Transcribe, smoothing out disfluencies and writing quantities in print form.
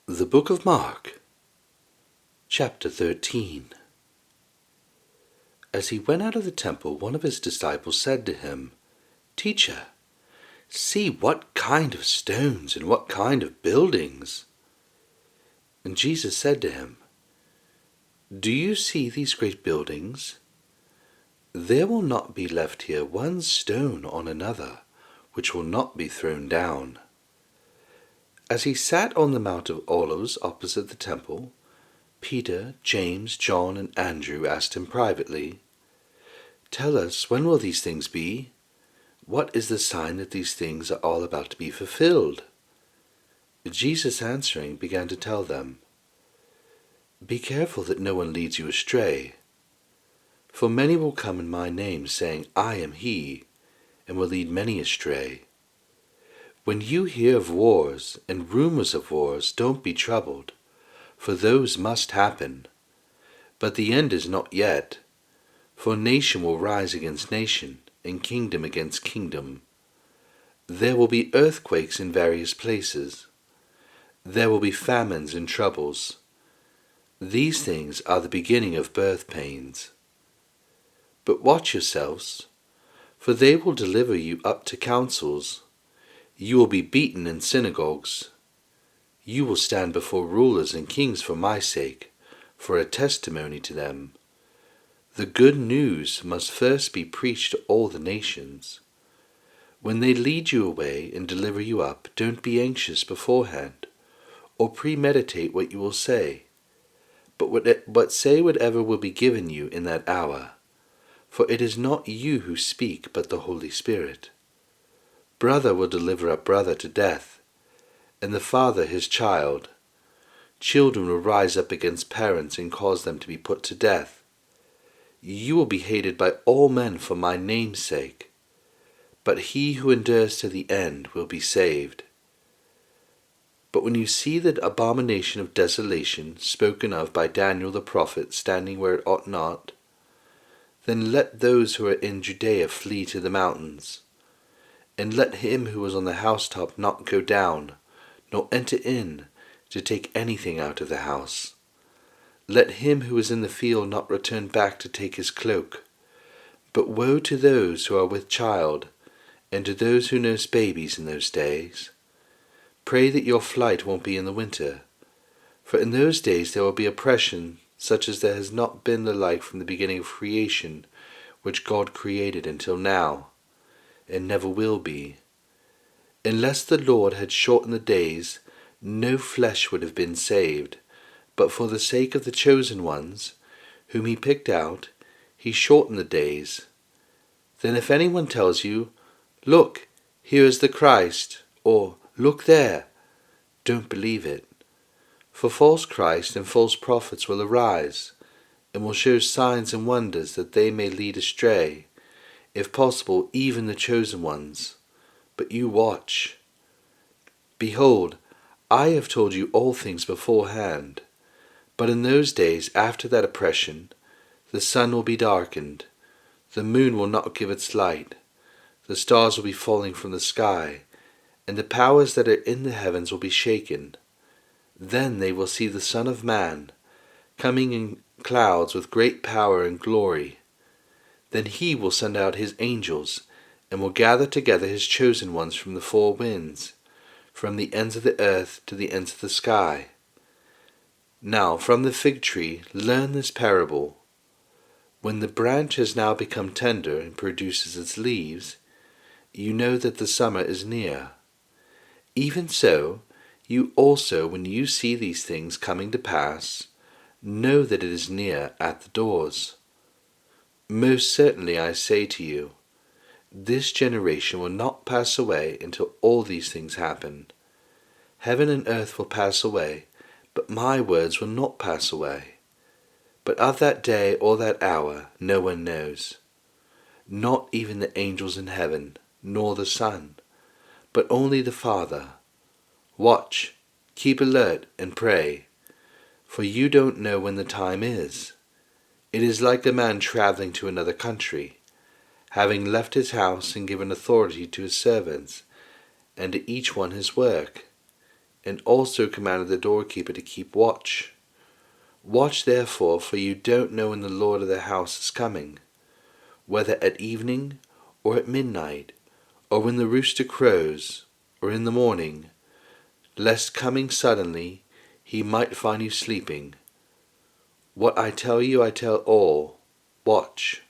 The Book of Mark, Chapter 13. As he went out of the temple, one of his disciples said to him, "Teacher, see what kind of stones and what kind of buildings." And Jesus said to him, "Do you see these great buildings? There will not be left here one stone on another, which will not be thrown down." As he sat on the Mount of Olives opposite the temple, Peter, James, John, and Andrew asked him privately, "Tell us, when will these things be? What is the sign that these things are all about to be fulfilled?" Jesus answering began to tell them, "Be careful that no one leads you astray. For many will come in my name, saying, 'I am he,' and will lead many astray. When you hear of wars and rumors of wars, don't be troubled, for those must happen. But the end is not yet. For nation will rise against nation, and kingdom against kingdom. There will be earthquakes in various places. There will be famines and troubles. These things are the beginning of birth pains. But watch yourselves, for they will deliver you up to councils. You will be beaten in synagogues. You will stand before rulers and kings for my sake, for a testimony to them. The good news must first be preached to all the nations. When they lead you away and deliver you up, don't be anxious beforehand, or premeditate what you will say, but say whatever will be given you in that hour, for it is not you who speak, but the Holy Spirit. Brother will deliver up brother to death, and the father his child. Children will rise up against parents and cause them to be put to death. You will be hated by all men for my name's sake, but he who endures to the end will be saved. But when you see the abomination of desolation spoken of by Daniel the prophet standing where it ought not, then let those who are in Judea flee to the mountains. And let him who is on the housetop not go down, nor enter in, to take anything out of the house. Let him who is in the field not return back to take his cloak. But woe to those who are with child, and to those who nurse babies in those days. Pray that your flight won't be in the winter, for in those days there will be oppression such as there has not been the like from the beginning of creation, which God created until now, and never will be. Unless the Lord had shortened the days, no flesh would have been saved, but for the sake of the chosen ones, whom he picked out, he shortened the days. Then if anyone tells you, 'Look, here is the Christ,' or 'Look there,' don't believe it. For false Christs and false prophets will arise, and will show signs and wonders that they may lead astray, if possible, even the chosen ones. But you watch. Behold, I have told you all things beforehand. But in those days after that oppression, the sun will be darkened, the moon will not give its light, the stars will be falling from the sky, and the powers that are in the heavens will be shaken. Then they will see the Son of Man coming in clouds with great power and glory. Then he will send out his angels, and will gather together his chosen ones from the four winds, from the ends of the earth to the ends of the sky. Now from the fig tree learn this parable. When the branch has now become tender and produces its leaves, you know that the summer is near. Even so, you also, when you see these things coming to pass, know that it is near at the doors. Most certainly I say to you, this generation will not pass away until all these things happen. Heaven and earth will pass away, but my words will not pass away. But of that day or that hour no one knows, not even the angels in heaven, nor the Son, but only the Father. Watch, keep alert, and pray, for you don't know when the time is. It is like a man traveling to another country, having left his house and given authority to his servants, and to each one his work. and also commanded the doorkeeper to keep watch. Watch therefore, for you don't know when the Lord of the house is coming, whether at evening, or at midnight, or when the rooster crows, or in the morning, lest coming suddenly he might find you sleeping. What I tell you I tell all, watch.